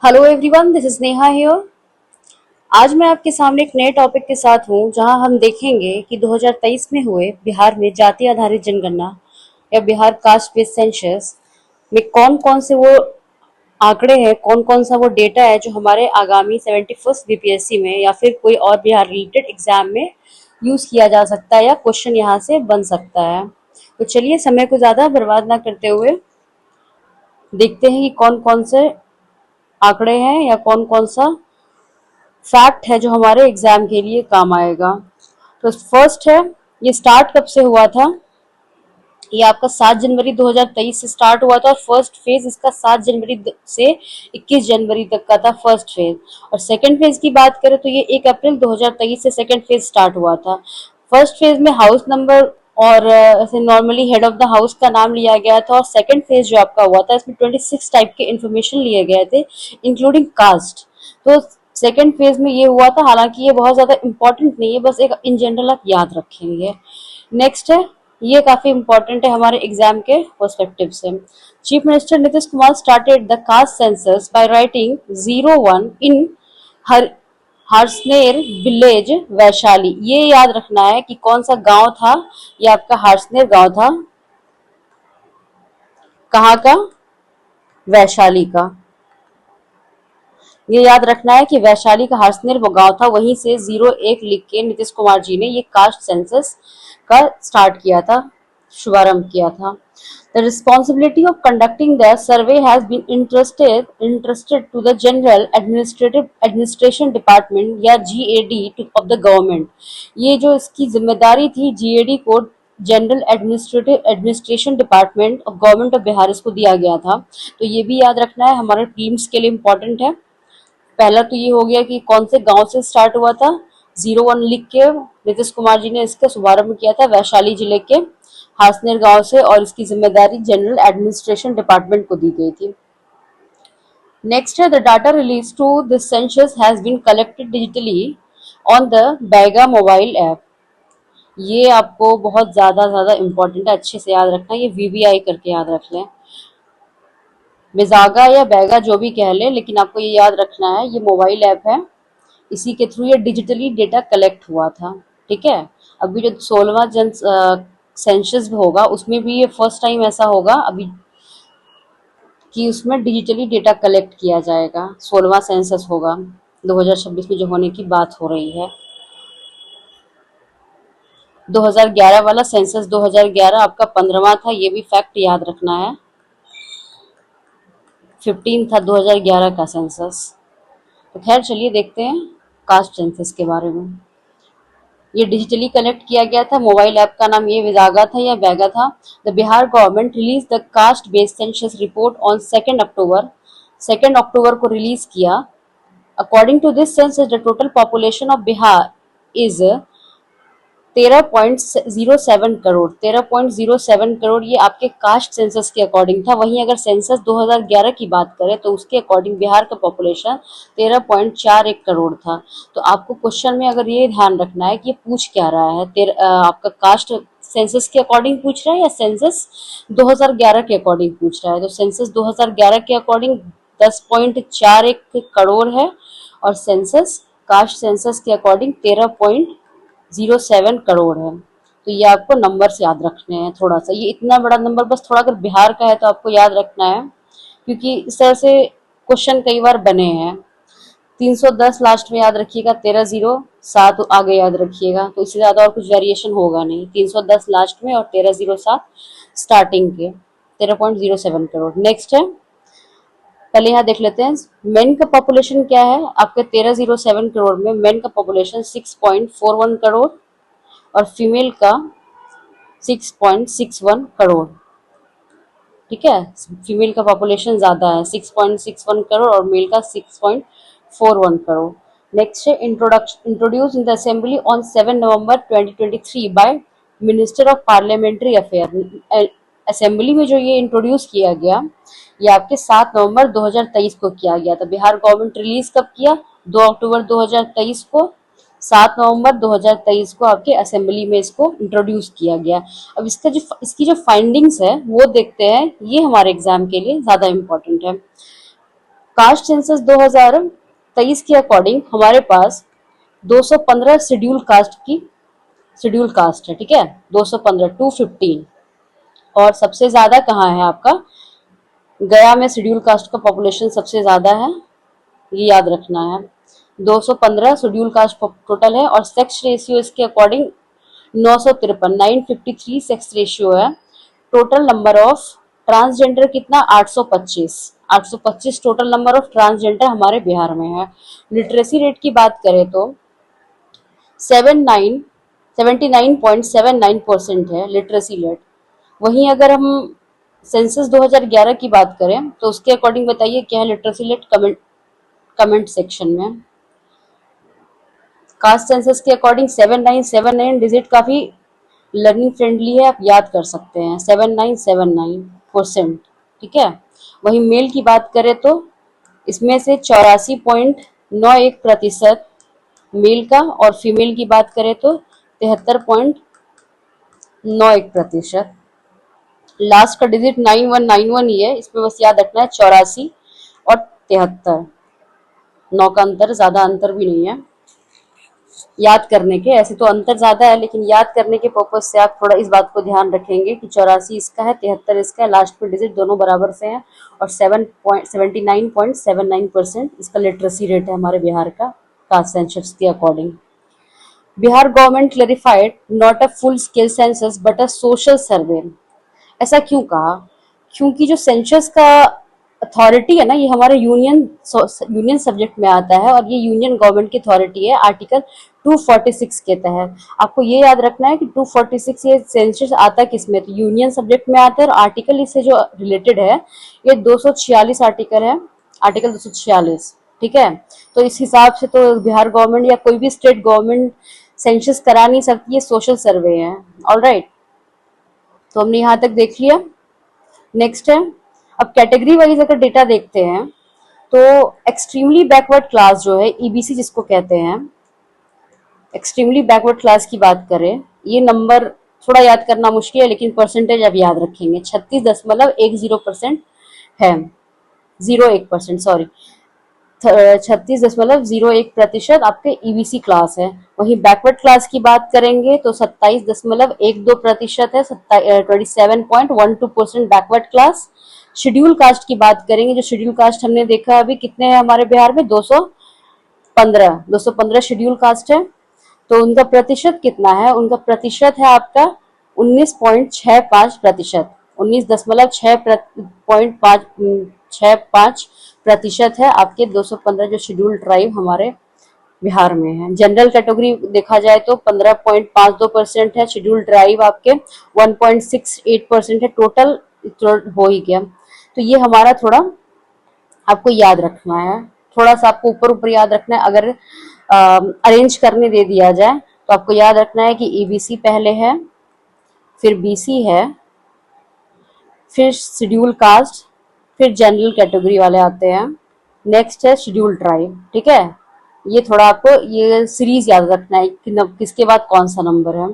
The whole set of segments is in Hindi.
Hello everyone, this is Neha here. आज मैं आपके सामने एक नए टॉपिक के साथ हूं जहां हम देखेंगे कि 2023 में हुए बिहार में जाति आधारित जनगणना या बिहार कास्ट बेस्ड सेंसस में कौन कौन से वो आंकड़े हैं, कौन कौन सा वो डेटा है जो हमारे आगामी 71st बीपीएससी में या फिर कोई और बिहार रिलेटेड एग्जाम में यूज किया जा सकता है या क्वेश्चन यहाँ से बन सकता है। तो चलिए समय को ज्यादा बर्बाद ना करते हुए देखते हैं कि कौन कौन से आंकड़े हैं या कौन कौन सा फैक्ट है जो हमारे एग्जाम के लिए काम आएगा। तो फर्स्ट है, ये स्टार्ट कब से हुआ था? ये आपका 7 जनवरी 2023 से स्टार्ट हुआ था और फर्स्ट फेज इसका 7 जनवरी से 21 जनवरी तक का था फर्स्ट फेज। और सेकंड फेज की बात करें तो ये 1 अप्रैल 2023 से सेकंड फेज स्टार्ट हुआ था। फर्स्ट फेज में हाउस नंबर और ऐसे normally head of the house का नाम लिया गया था और सेकंड फेज जो आपका हुआ था इसमें 26 टाइप के इंफॉर्मेशन लिए गए थे इंक्लूडिंग कास्ट। तो सेकंड फेज में ये हुआ था, हालांकि ये बहुत ज्यादा इंपॉर्टेंट नहीं है, बस एक इन जनरल आप याद रखेंगे। नेक्स्ट है, ये काफी इंपॉर्टेंट है हमारे एग्जाम के पर्सपेक्टिव से। Chief minister Nitish Kumar started the caste census by writing 01 in हर हार्सनेर विलेज वैशाली। ये याद रखना है कि कौन सा गांव था। ये आपका हार्सनेर गांव था। कहाँ का? वैशाली का। ये याद रखना है कि वैशाली का हार्सनेर वो गांव था, वहीं से 01 लिख के नीतीश कुमार जी ने ये कास्ट सेंसस का स्टार्ट किया था, शुभारंभ किया था। The responsibility of conducting the survey has been entrusted to the General Administration Department या GAD of the government। ये जो इसकी जिम्मेदारी थी GAD को, general administration department of government of Bihar, इसको दिया गया था। तो ये भी याद रखना है, हमारे प्रीलिम्स के लिए इम्पोर्टेंट है। पहला तो ये हो गया कि कौन से गांव से स्टार्ट हुआ था। 01 लिख के नीतीश कुमार जी ने इसका शुभारंभ किया था वैशाली जिले के हासनेर गांव से और इसकी जिम्मेदारी जनरल एडमिनिस्ट्रेशन डिपार्टमेंट को दी गई थी। नेक्स्ट है, the data release to this census has been collected digitally on the Baiga mobile app. ये आपको बहुत ज्यादा इंपॉर्टेंट है, अच्छे से याद रखना। ये वीवीआई करके याद रख लें, बेजागा या बैगा जो भी कह ले, लेकिन आपको ये याद रखना है ये मोबाइल ऐप है, इसी के थ्रू ये डिजिटली डेटा कलेक्ट हुआ था। ठीक है, अभी जो 16वां जन सेंसस होगा उसमें भी ये फर्स्ट टाइम ऐसा होगा अभी कि उसमें डिजिटली डेटा कलेक्ट किया जाएगा। 16वां सेंसस होगा 2026 में जो होने की बात हो रही है। 2011 वाला सेंसस 2011 आपका 15वां था, ये भी फैक्ट याद रखना है। 15 था 2011 का सेंसस। तो खैर चलिए देखते हैं कास्ट सेंसस के बारे में। ये डिजिटली कलेक्ट किया गया था। मोबाइल ऐप का नाम ये विजागा था या बैगा था। The Bihar government release the caste based census report on 2 October. 2 अक्टूबर को रिलीज किया। According to this census the total population of Bihar is 13.07 crore. 13.07 crore ये आपके कास्ट सेंसस के अकॉर्डिंग था। वहीं अगर सेंसस 2011 की बात करें तो उसके अकॉर्डिंग बिहार का पॉपुलेशन 13.41 करोड़ था। तो आपको क्वेश्चन में अगर ये ध्यान रखना है कि ये पूछ क्या रहा है, आपका कास्ट सेंसस के अकॉर्डिंग पूछ रहा है या सेंसस 2011 के अकॉर्डिंग पूछ रहा है। तो सेंसस 2011 के अकॉर्डिंग 10.41 करोड़ है और सेंसस कास्ट सेंसस के अकॉर्डिंग 13.07 करोड़ है। तो ये आपको नंबर्स याद रखने हैं। थोड़ा सा ये इतना बड़ा नंबर बस थोड़ा अगर बिहार का है तो आपको याद रखना है, क्योंकि इस तरह से क्वेश्चन कई बार बने हैं। 310 लास्ट में याद रखिएगा, 1307 आगे याद रखिएगा, तो इससे ज्यादा और कुछ वेरिएशन होगा नहीं। 310 लास्ट में और 1307 स्टार्टिंग के, 13.07 करोड़। नेक्स्ट है, पहले यहाँ देख लेते हैं मेन का पॉपुलेशन क्या है। आपके 1307 करोड़ में मेन का पॉपुलेशन 6.41 करोड़ और फीमेल का 6.61 करोड़। ठीक है, फीमेल का पॉपुलेशन ज्यादा है 6.61 करोड़ और मेल का 6.41 करोड़। नेक्स्ट है, introduce in the assembly on 7 November 2023 by minister of parliamentary affair. Assembly में जो ये इंट्रोड्यूस किया गया ये आपके 7 नवंबर 2023 को किया गया था। बिहार गवर्नमेंट रिलीज कब किया? 2 अक्टूबर 2023 को। 7 नवंबर 2023 को आपके असेंबली में इसको इंट्रोड्यूस किया गया। अब इसकी जो फाइंडिंग्स है वो देखते हैं, ये हमारे एग्जाम के लिए ज्यादा इम्पोर्टेंट है। कास्ट सेंसस 2023 के अकॉर्डिंग हमारे पास 215 शेड्यूल कास्ट है, ठीक है, 215 215। और सबसे ज्यादा कहाँ है आपका, गया में शेड्यूल कास्ट का पॉपुलेशन सबसे ज्यादा है, ये याद रखना है। 215 शेड्यूल कास्ट टोटल है। और सेक्स रेशियो इसके अकॉर्डिंग 953 953 सेक्स रेशियो है। टोटल नंबर ऑफ ट्रांसजेंडर कितना, 825 825 टोटल नंबर ऑफ ट्रांसजेंडर हमारे बिहार में है। लिटरेसी रेट की बात करें तो 79.79% है लिटरेसी रेट। वहीं अगर हम सेंसस 2011 की बात करें तो उसके अकॉर्डिंग बताइए क्या है लिटरेसी रेट, कमेंट सेक्शन में। कास्ट सेंसस के अकॉर्डिंग 7979 डिजिट काफी लर्निंग फ्रेंडली है, आप याद कर सकते हैं 7979%, ठीक है। वहीं मेल की बात करें तो इसमें से 84.91% मेल का, और फीमेल की बात करें तो 73.91%। लास्ट का डिजिट 9191 ही है, इसमें बस याद रखना है 84 और 73, 9 का अंतर, ज्यादा अंतर भी नहीं है याद करने के। ऐसे तो अंतर ज्यादा है लेकिन याद करने के पर्पज से आप थोड़ा इस बात को ध्यान रखेंगे कि 84 इसका है, 73 इसका है, लास्ट में डिजिट दोनों बराबर से हैं। और 79.79% इसका लिटरेसी रेट है हमारे बिहार का कास्ट सेंसस के according. Bihar government clarified not a full scale census but a social survey. ऐसा क्यों कहा, क्योंकि जो सेंसस का अथॉरिटी है ना, ये हमारे यूनियन सब्जेक्ट में आता है और ये यूनियन गवर्नमेंट की अथॉरिटी है आर्टिकल 246 के तहत। आपको ये याद रखना है कि 246 ये सेंसस आता किसमें, तो यूनियन सब्जेक्ट में आता है। और आर्टिकल इससे जो रिलेटेड है ये 246 आर्टिकल है, आर्टिकल 246, ठीक है। तो इस हिसाब से तो बिहार गवर्नमेंट या कोई भी स्टेट गवर्नमेंट सेंसस करा नहीं सकती, ये सोशल सर्वे है। ऑलराइट, तो हमने यहाँ तक देख लिया। नेक्स्ट है, अब कैटेगरी वाइज अगर डेटा देखते हैं तो एक्सट्रीमली बैकवर्ड क्लास जो है, ईबीसी जिसको कहते हैं, एक्सट्रीमली बैकवर्ड क्लास की बात करें, ये नंबर थोड़ा याद करना मुश्किल है लेकिन परसेंटेज अब याद रखेंगे, 36.10% है, 01%, सॉरी, 36.01% आपके ईबीसी क्लास है। वहीं बैकवर्ड क्लास की बात करेंगे तो 27.12% है, 27.12% बैकवर्ड क्लास। शेड्यूल कास्ट की बात करेंगे, जो शेड्यूल कास्ट हमने देखा अभी कितने हैं हमारे बिहार में, 215 शेड्यूल कास्ट है। तो उनका प्रतिशत कितना है, उनका प्रतिशत है आपका 19.65%, 19.65% है आपके 215 जो शेड्यूल ट्राइब हमारे बिहार में है। जनरल कैटेगरी देखा जाए तो 15.52% है, शेड्यूल ट्राइब आपके 1.68% है, टोटल हो ही गया। तो ये हमारा थोड़ा आपको याद रखना है, थोड़ा सा आपको ऊपर ऊपर याद रखना है। अगर अरेंज करने दे दिया जाए तो आपको याद रखना है कि ईबीसी पहले है, फिर बीसी है, फिर शेड्यूल कास्ट, फिर जनरल कैटेगरी वाले आते हैं, नेक्स्ट है शेड्यूल ट्राइब, ठीक है। ये थोड़ा आपको ये सीरीज याद रखना है कि किसके बाद कौन सा नंबर है।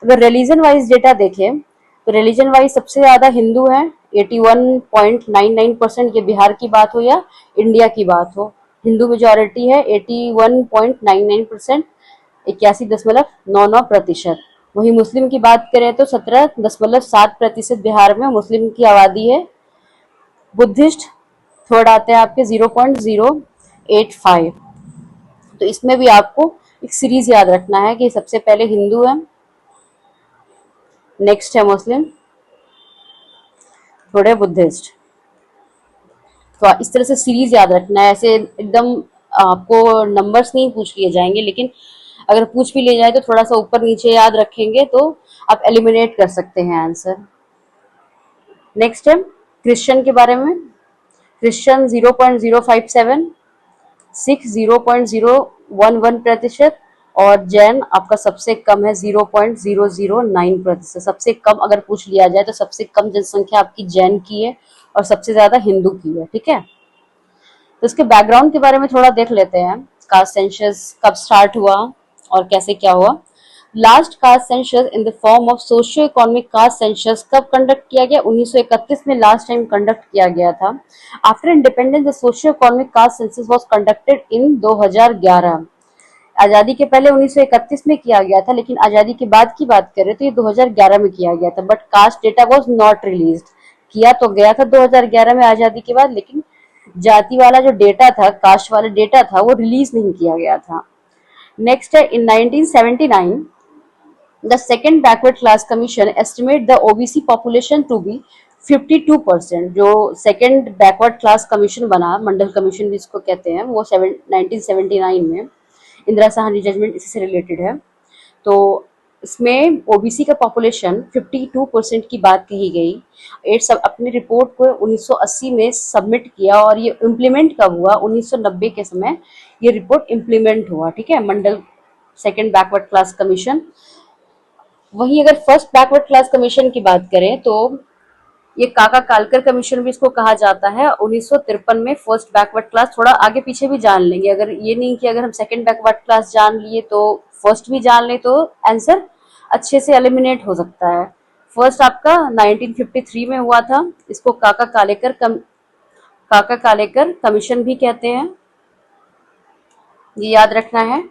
अगर रिलीजन वाइज डेटा देखें तो रिलीजन वाइज सबसे ज्यादा हिंदू है, 81.99%, ये बिहार की बात हो या इंडिया की बात हो, हिंदू मेजोरिटी है 81.99%, 81.99%। वही मुस्लिम की बात करें तो 17.7% बिहार में मुस्लिम की आबादी है। बुद्धिस्ट थर्ड आते हैं आपके 0.085। तो इसमें भी आपको एक सीरीज याद रखना है कि सबसे पहले हिंदू है, नेक्स्ट है मुस्लिम, थोड़े बुद्धिस्ट। तो इस तरह से सीरीज याद रखना है, ऐसे एकदम आपको नंबर्स नहीं पूछ लिए जाएंगे, लेकिन अगर पूछ भी ले जाए तो थोड़ा सा ऊपर नीचे याद रखेंगे तो आप एलिमिनेट कर सकते हैं आंसर। नेक्स्ट है क्रिश्चियन के बारे में, क्रिश्चियन 0.057, सिख 0.011%, और जैन आपका सबसे कम है 0.009%। सबसे कम अगर पूछ लिया जाए तो सबसे कम जनसंख्या आपकी जैन की है और सबसे ज्यादा हिंदू की है, ठीक है। तो इसके बैकग्राउंड के बारे में थोड़ा देख लेते हैं, कास्ट सेंसस कब स्टार्ट हुआ और कैसे क्या हुआ। Last caste census in the form of socio economic caste census कब कंडक्ट किया गया? 1931 में लास्ट टाइम कंडक्ट किया गया था। After independence the socio economic caste census was conducted in 2011। आजादी के पहले 1931 में किया गया था, लेकिन आजादी के बाद की बात करें तो ये 2011 में किया गया था, but caste data was not released. किया तो गया था 2011 में आजादी के बाद, लेकिन जाति वाला जो डेटा था, कास्ट वाला डेटा था, वो रिलीज नहीं किया गया था। नेक्स्ट है, in 1979 the second backward class commission estimate the OBC population to be 52%। जो सेकेंड बैकवर्ड क्लास कमीशन बना, मंडल कमीशन भी इसको कहते हैं, वो 1979 में, इंदिरा साहनी जजमेंट इसी से रिलेटेड है। तो इसमें ओबीसी का पॉपुलेशन 52% की बात कही गई। ये सब अपनी रिपोर्ट को 1980 में सबमिट किया, और ये इम्प्लीमेंट कब हुआ? 1990 के समय ये रिपोर्ट इम्प्लीमेंट हुआ। ठीक है, मंडल सेकेंड बैकवर्ड क्लास कमीशन। वहीं अगर फर्स्ट बैकवर्ड क्लास कमीशन की बात करें तो ये काका कालकर कमीशन भी इसको कहा जाता है। 1953 में फर्स्ट बैकवर्ड क्लास, थोड़ा आगे पीछे भी जान लेंगे, अगर ये नहीं कि अगर हम सेकंड बैकवर्ड क्लास जान लिए तो फर्स्ट भी जान ले तो आंसर अच्छे से एलिमिनेट हो सकता है। फर्स्ट आपका 1953 में हुआ था। इसको काका कालेकर कमीशन भी कहते हैं, ये याद रखना है।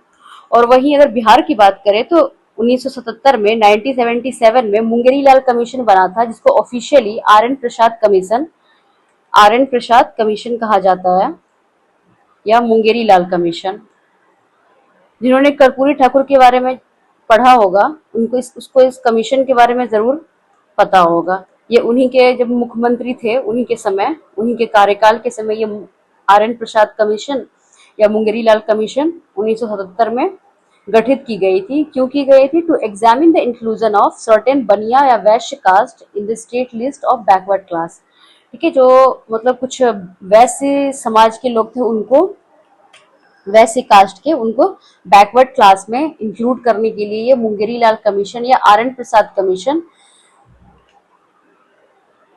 और वहीं अगर बिहार की बात करें तो 1977 में 1977 में मुंगेरीलाल कमीशन बना था, जिसको ऑफिशियली आर.एन. प्रसाद कमीशन कहा जाता है, या मुंगेरीलाल कमीशन। जिन्होंने कर्पूरी ठाकुर के बारे में पढ़ा होगा उनको उसको इस कमीशन के बारे में जरूर पता होगा। ये उन्हीं के जब मुख्यमंत्री थे, उन्हीं के समय, उन्हीं के कार्यकाल के समय ये आर.एन. प्रसाद कमीशन या मुंगेरीलाल कमीशन 1977 में गठित की गई थी। क्यों की गई थी? To examine the inclusion of certain Bania या Vaishya caste in the state list of backward class. ठीक है, जो मतलब कुछ वैश्य समाज के लोग थे, उनको, वैश्य कास्ट के, उनको बैकवर्ड क्लास में इंक्लूड करने के लिए ये मुंगेरीलाल कमीशन या आर.एन. प्रसाद कमीशन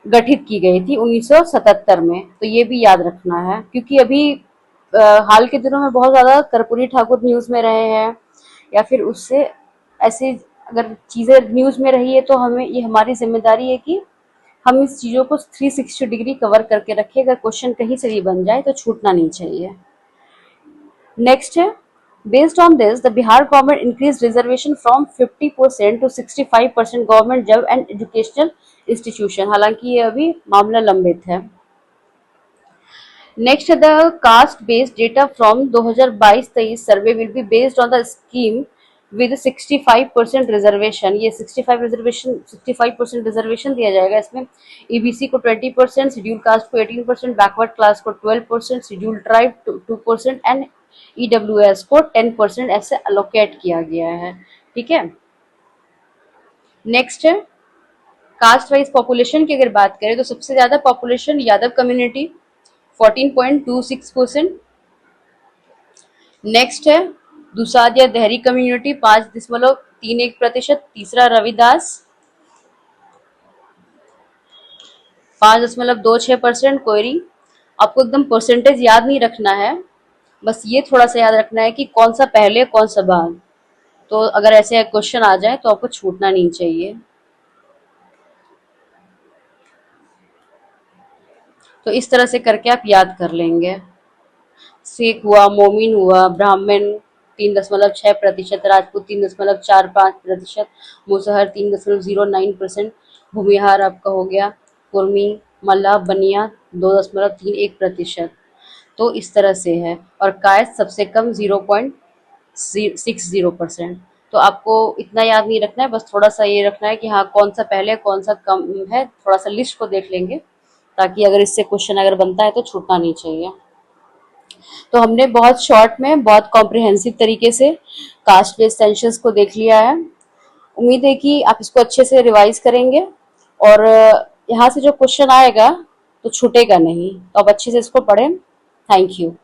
गठित की गई थी 1977 में। तो ये भी याद रखना है, क्योंकि अभी हाल के दिनों में बहुत ज्यादा कर्पूरी ठाकुर न्यूज में रहे हैं, या फिर उससे ऐसे अगर चीजें न्यूज में रही है तो हमें, ये हमारी जिम्मेदारी है कि हम इस चीजों को 360 डिग्री कवर करके रखें। अगर क्वेश्चन कहीं से भी बन जाए तो छूटना नहीं चाहिए। नेक्स्ट है, based on this the Bihar government increase reservation from 50% to 65% government job and educational institution. हालांकि ये अभी मामला लंबित है। नेक्स्ट है, the caste based data from 2022-23 survey will be based on the scheme with 65% reservation. ये 65% रिजर्वेशन दिया जाएगा। इसमें ईबीसी को 20%, शेड्यूल कास्ट को 18%, बैकवर्ड क्लास को 12%, शेड्यूल ट्राइब 2% एंड ईडब्ल्यूएस को 10% ऐसे अलोकेट किया गया है। ठीक है, नेक्स्ट है, कास्ट वाइज पॉपुलेशन की अगर बात करें तो सबसे ज्यादा पॉपुलेशन यादव कम्युनिटी 14.26%। नेक्स्ट है, दुसाद या देहरी कम्युनिटी 5.31%। तीसरा रविदास 5.26%। कोयरी। आपको एकदम परसेंटेज याद नहीं रखना है, बस ये थोड़ा सा याद रखना है कि कौन सा पहले कौन सा बाद। तो अगर ऐसे क्वेश्चन आ जाए तो आपको छूटना नहीं चाहिए। तो इस तरह से करके आप याद कर लेंगे। सिख हुआ, मोमिन हुआ, ब्राह्मण 3.6%, राजपूत 3.45%, मुसहर 3.09%, भूमिहार आपका हो गया, कुर्मी, मल्लाह, बनिया 2.31%। तो इस तरह से है, और कायस्थ सबसे कम 0.60%। तो आपको इतना याद नहीं रखना है, बस थोड़ा सा ये रखना है कि हाँ कौन सा पहले कौन सा कम है। थोड़ा सा लिस्ट को देख लेंगे, ताकि अगर इससे क्वेश्चन अगर बनता है तो छूटना नहीं चाहिए। तो हमने बहुत शॉर्ट में, बहुत कॉम्प्रिहेंसिव तरीके से कास्ट बेस्ड सेंसस को देख लिया है। उम्मीद है कि आप इसको अच्छे से रिवाइज करेंगे, और यहाँ से जो क्वेश्चन आएगा तो छूटेगा नहीं। तो आप अच्छे से इसको पढ़ें। Thank you.